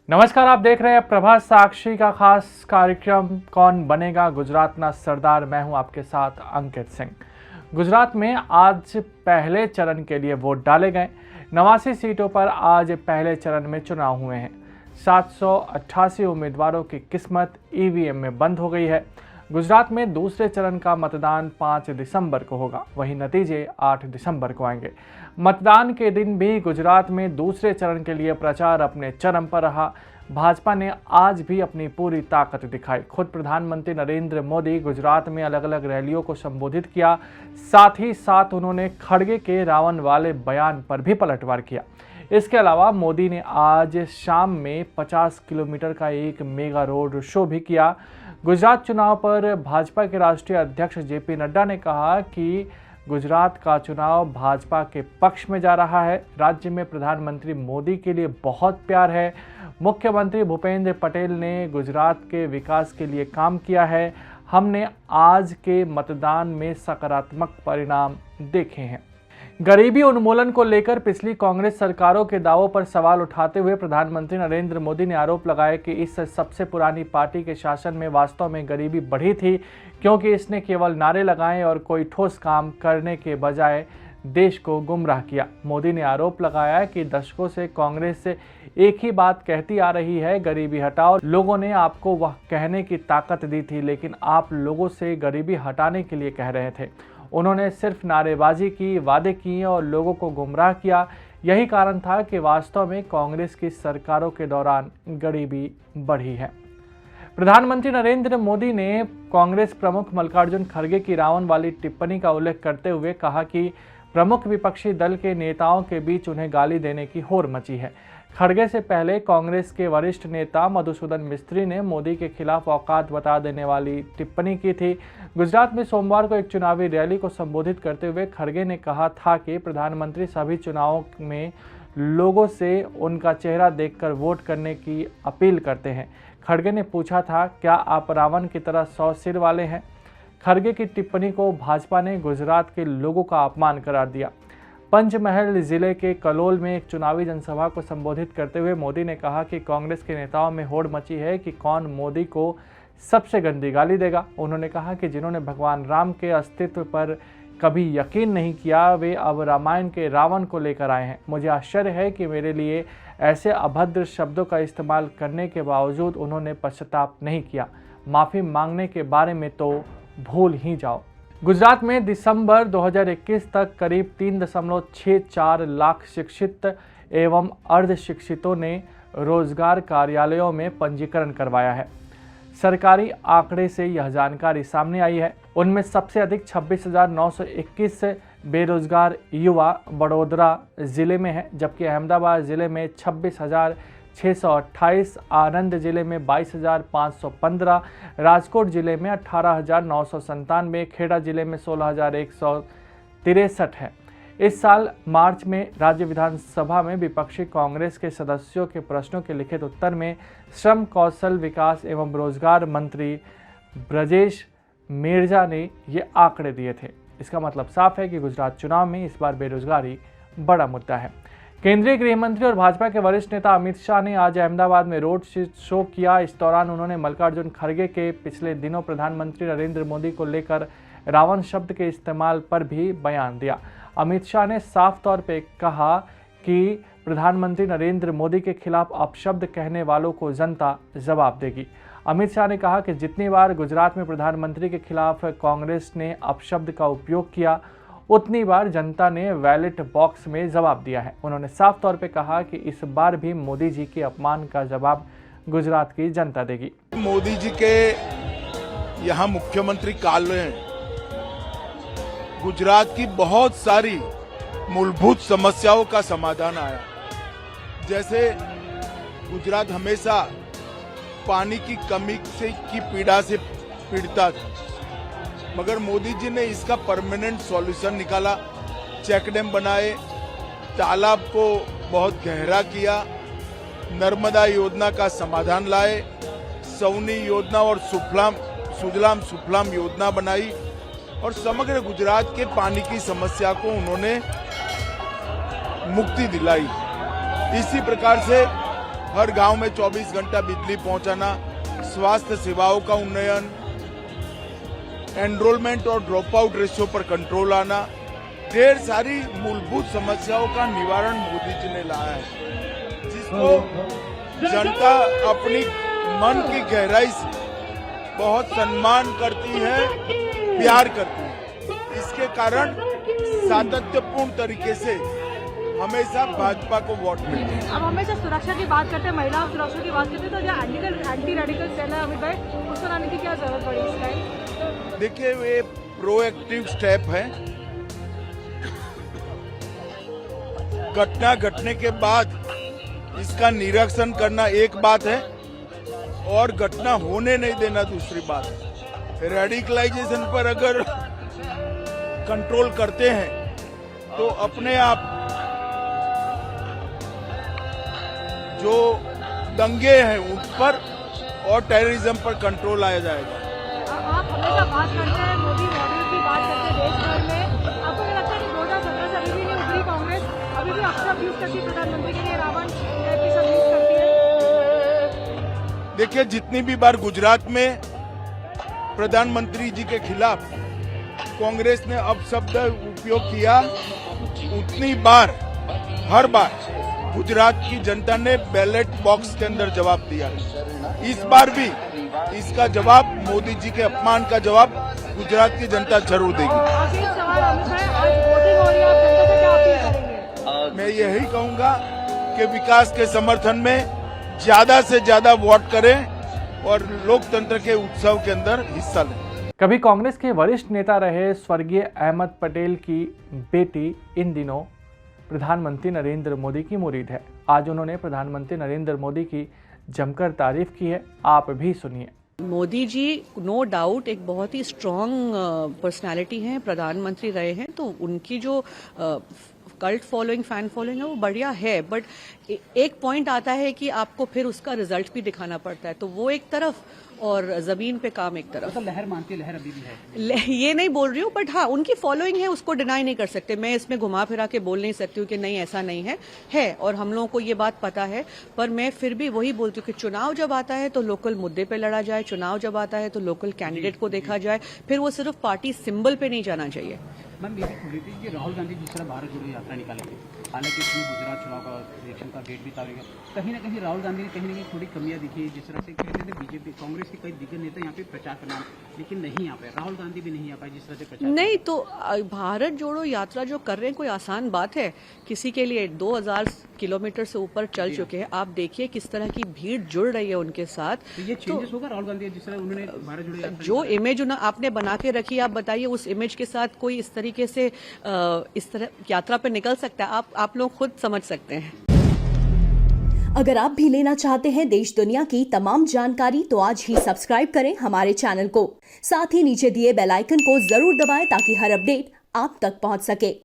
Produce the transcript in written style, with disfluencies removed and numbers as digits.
नमस्कार, आप देख रहे हैं प्रभात साक्षी का खास कार्यक्रम कौन बनेगा गुजरातना सरदार। मैं हूं आपके साथ अंकित सिंह। गुजरात में आज पहले चरण के लिए वोट डाले गए। 89 सीटों पर आज पहले चरण में चुनाव हुए हैं। 788 उम्मीदवारों की किस्मत ईवीएम में बंद हो गई है। गुजरात में दूसरे चरण का मतदान 5 दिसंबर को होगा, वहीं नतीजे 8 दिसंबर को आएंगे। मतदान के दिन भी गुजरात में दूसरे चरण के लिए प्रचार अपने चरम पर रहा। भाजपा ने आज भी अपनी पूरी ताकत दिखाई। खुद प्रधानमंत्री नरेंद्र मोदी गुजरात में अलग अलग रैलियों को संबोधित किया। साथ ही साथ उन्होंने खड़गे के रावण वाले बयान पर भी पलटवार किया। इसके अलावा मोदी ने आज शाम में 50 किलोमीटर का एक मेगा रोड शो भी किया। गुजरात चुनाव पर भाजपा के राष्ट्रीय अध्यक्ष जेपी नड्डा ने कहा कि गुजरात का चुनाव भाजपा के पक्ष में जा रहा है। राज्य में प्रधानमंत्री मोदी के लिए बहुत प्यार है। मुख्यमंत्री भूपेंद्र पटेल ने गुजरात के विकास के लिए काम किया है। हमने आज के मतदान में सकारात्मक परिणाम देखे हैं। गरीबी उन्मूलन को लेकर पिछली कांग्रेस सरकारों के दावों पर सवाल उठाते हुए प्रधानमंत्री नरेंद्र मोदी ने आरोप लगाया कि इस सबसे पुरानी पार्टी के शासन में वास्तव में गरीबी बढ़ी थी, क्योंकि इसने केवल नारे लगाए और कोई ठोस काम करने के बजाय देश को गुमराह किया। मोदी ने आरोप लगाया कि दशकों से कांग्रेस एक ही बात कहती आ रही है, गरीबी हटाओ। लोगों ने आपको वह कहने की ताकत दी थी, लेकिन आप लोगों से गरीबी हटाने के लिए कह रहे थे। उन्होंने सिर्फ नारेबाजी की, वादे किए और लोगों को गुमराह किया। यही कारण था कि वास्तव में कांग्रेस की सरकारों के दौरान गरीबी बढ़ी है। प्रधानमंत्री नरेंद्र मोदी ने कांग्रेस प्रमुख मल्लिकार्जुन खड़गे की रावण वाली टिप्पणी का उल्लेख करते हुए कहा कि प्रमुख विपक्षी दल के नेताओं के बीच उन्हें गाली देने की होड़ मची है। खड़गे से पहले कांग्रेस के वरिष्ठ नेता मधुसूदन मिस्त्री ने मोदी के खिलाफ औकात बता देने वाली टिप्पणी की थी। गुजरात में सोमवार को एक चुनावी रैली को संबोधित करते हुए खड़गे ने कहा था कि प्रधानमंत्री सभी चुनावों में लोगों से उनका चेहरा देखकर वोट करने की अपील करते हैं। खड़गे ने पूछा था, क्या आप रावण की तरह 100 सिर वाले हैं? खड़गे की टिप्पणी को भाजपा ने गुजरात के लोगों का अपमान करार दिया। पंचमहल जिले के कलोल में एक चुनावी जनसभा को संबोधित करते हुए मोदी ने कहा कि कांग्रेस के नेताओं में होड़ मची है कि कौन मोदी को सबसे गंदी गाली देगा। उन्होंने कहा कि जिन्होंने भगवान राम के अस्तित्व पर कभी यकीन नहीं किया, वे अब रामायण के रावण को लेकर आए हैं। मुझे आश्चर्य है कि मेरे लिए ऐसे अभद्र शब्दों का इस्तेमाल करने के बावजूद उन्होंने पश्चाताप नहीं किया। माफ़ी मांगने के बारे में तो भूल ही जाओ। गुजरात में दिसंबर 2021 तक करीब 3.64 लाख शिक्षित एवं अर्ध शिक्षितों ने रोजगार कार्यालयों में पंजीकरण करवाया है। सरकारी आंकड़े से यह जानकारी सामने आई है। उनमें सबसे अधिक 26,921 बेरोजगार युवा बड़ोदरा जिले में है, जबकि अहमदाबाद जिले में 26,628, आनंद जिले में 22,515, राजकोट जिले में 18,997, खेड़ा जिले में 16,163 है। इस साल मार्च में राज्य विधानसभा में विपक्षी कांग्रेस के सदस्यों के प्रश्नों के लिखित उत्तर में श्रम कौशल विकास एवं रोजगार मंत्री ब्रजेश मिर्जा ने ये आंकड़े दिए थे। इसका मतलब साफ है कि गुजरात चुनाव में इस बार बेरोजगारी बड़ा मुद्दा है। केंद्रीय गृह मंत्री और भाजपा के वरिष्ठ नेता अमित शाह ने आज अहमदाबाद में रोड शो किया। इस दौरान उन्होंने मल्लिकार्जुन खड़गे के पिछले दिनों प्रधानमंत्री नरेंद्र मोदी को लेकर रावण शब्द के इस्तेमाल पर भी बयान दिया। अमित शाह ने साफ तौर पर कहा कि प्रधानमंत्री नरेंद्र मोदी के खिलाफ अपशब्द कहने वालों को जनता जवाब देगी। अमित शाह ने कहा कि जितनी बार गुजरात में प्रधानमंत्री के खिलाफ कांग्रेस ने अपशब्द का उपयोग किया, उतनी बार जनता ने बैलेट बॉक्स में जवाब दिया है। उन्होंने साफ तौर पे कहा कि इस बार भी मोदी जी के अपमान का जवाब गुजरात की जनता देगी। मोदी जी के यहाँ मुख्यमंत्री काल में गुजरात की बहुत सारी मूलभूत समस्याओं का समाधान आया। जैसे गुजरात हमेशा पानी की कमी की पीड़ा से पीड़ता था, मगर मोदी जी ने इसका परमानेंट सॉल्यूशन निकाला। चेक डैम बनाए, तालाब को बहुत गहरा किया, नर्मदा योजना का समाधान लाए, सौनी योजना और सुजलाम सुफलाम योजना बनाई और समग्र गुजरात के पानी की समस्या को उन्होंने मुक्ति दिलाई। इसी प्रकार से हर गांव में 24 घंटा बिजली पहुंचाना, स्वास्थ्य सेवाओं का उन्नयन, एनरोलमेंट और ड्रॉप आउट रेशियो पर कंट्रोल आना, ढेर सारी मूलभूत समस्याओं का निवारण मोदी जी ने लाया है, जिसको जनता अपनी मन की गहराई से बहुत सम्मान करती है, प्यार करती है। इसके कारण सातत्यपूर्ण तरीके से हमेशा भाजपा को वोट मिलते हैं। अब हमेशा सुरक्षा की बात करते हैं, महिला सुरक्षा की बात करते हैं, तो जो एंटी रेडिकल सेल है अमित भाई, उसको लाने की क्या जरूरत पड़ी इस टाइम? देखिए, ये प्रोएक्टिव स्टेप है। घटना घटने के बाद इसका निरीक्षण करना एक बात है और घटना होने नहीं देना दूसरी बात है। रेडिकलाइजेशन पर अगर कंट्रोल करते हैं तो अपने आप जो दंगे हैं उन पर और टेररिज्म पर कंट्रोल आया जाएगा। आप हमेशा बात करते हैं, मोदी मॉडल की बात करते हैं देश भर में। आपको क्या लगता है कि 2017 से अभी भी नहीं उभरी कांग्रेस, अभी भी अक्सर यूज करती है प्रधानमंत्री के लिए रावण की सब यूज करती है? देखिए, जितनी भी बार गुजरात में प्रधानमंत्री जी के खिलाफ कांग्रेस ने अपशब्द उपयोग किया, उतनी बार हर बार गुजरात की जनता ने बैलेट बॉक्स के अंदर जवाब दिया। इस बार भी इसका जवाब, मोदी जी के अपमान का जवाब गुजरात की जनता जरूर देगी। आखिरी सवाल अमित भाई, आज वोटिंग हो रही है, आप जनता से क्या अपील करेंगे? मैं यही कहूंगा कि विकास के समर्थन में ज्यादा से ज्यादा वोट करें और लोकतंत्र के उत्सव के अंदर हिस्सा लें। कभी कांग्रेस के वरिष्ठ नेता रहे स्वर्गीय अहमद पटेल की बेटी इन दिनों प्रधानमंत्री नरेंद्र मोदी की मुरीद है। आज उन्होंने प्रधानमंत्री नरेंद्र मोदी की जमकर तारीफ की है, आप भी सुनिए। मोदी जी नो डाउट एक बहुत ही स्ट्रॉन्ग पर्सनालिटी हैं, प्रधानमंत्री रहे हैं, तो उनकी जो कल्ट फॉलोइंग, फैन फॉलोइंग है वो बढ़िया है, बट एक पॉइंट आता है कि आपको फिर उसका रिजल्ट भी दिखाना पड़ता है, तो वो एक तरफ और जमीन पे काम एक तरफ। तो लहर मानती है, लहर अभी भी है, ये नहीं बोल रही हूँ, बट हाँ उनकी फॉलोइंग है, उसको डिनाई नहीं कर सकते। मैं इसमें घुमा फिरा के बोल नहीं सकती हूँ कि नहीं ऐसा नहीं है और हम लोगों को ये बात पता है, पर मैं फिर भी वही बोलती हूँ कि चुनाव जब आता है तो लोकल मुद्दे पे लड़ा जाए, चुनाव जब आता है तो लोकल कैंडिडेट को देखा जाए, फिर वो सिर्फ पार्टी सिंबल पे नहीं जाना चाहिए। मैम ये भी खुली थी कि राहुल गांधी जिस तरह भारत जोड़ो यात्रा निकालेंगे, हालांकि इसमें गुजरात चुनाव का इलेक्शन का डेट भी तारीख कहीं ना कहीं राहुल गांधी ने कहीं ना कहीं थोड़ी कमियां दिखी, जिस तरह से कहते थे बीजेपी कांग्रेस के कई दिग्गज नेता यहाँ पे प्रचार करना, लेकिन नहीं आ पाए, राहुल गांधी भी नहीं आ पाए जिस तरह से प्रचार। नहीं तो भारत जोड़ो यात्रा जो कर रहे हैं कोई आसान बात है किसी के लिए? 2000 किलोमीटर से ऊपर चल चुके हैं, आप देखिए किस तरह की भीड़ जुड़ रही है उनके साथ। तो ये चेंजेस होगा राहुल गांधी जिस तरह उन्होंने भारत जोड़ो यात्रा जो इमेज आपने बना के रखी, आप बताइए उस इमेज के साथ कोई इस तरीके से इस तरह यात्रा पे निकल सकता है? आप लोग खुद समझ सकते हैं। अगर आप भी लेना चाहते हैं देश दुनिया की तमाम जानकारी तो आज ही सब्सक्राइब करें हमारे चैनल को। साथ ही नीचे दिए बेल आइकन को जरूर दबाएं ताकि हर अपडेट आप तक पहुंच सके।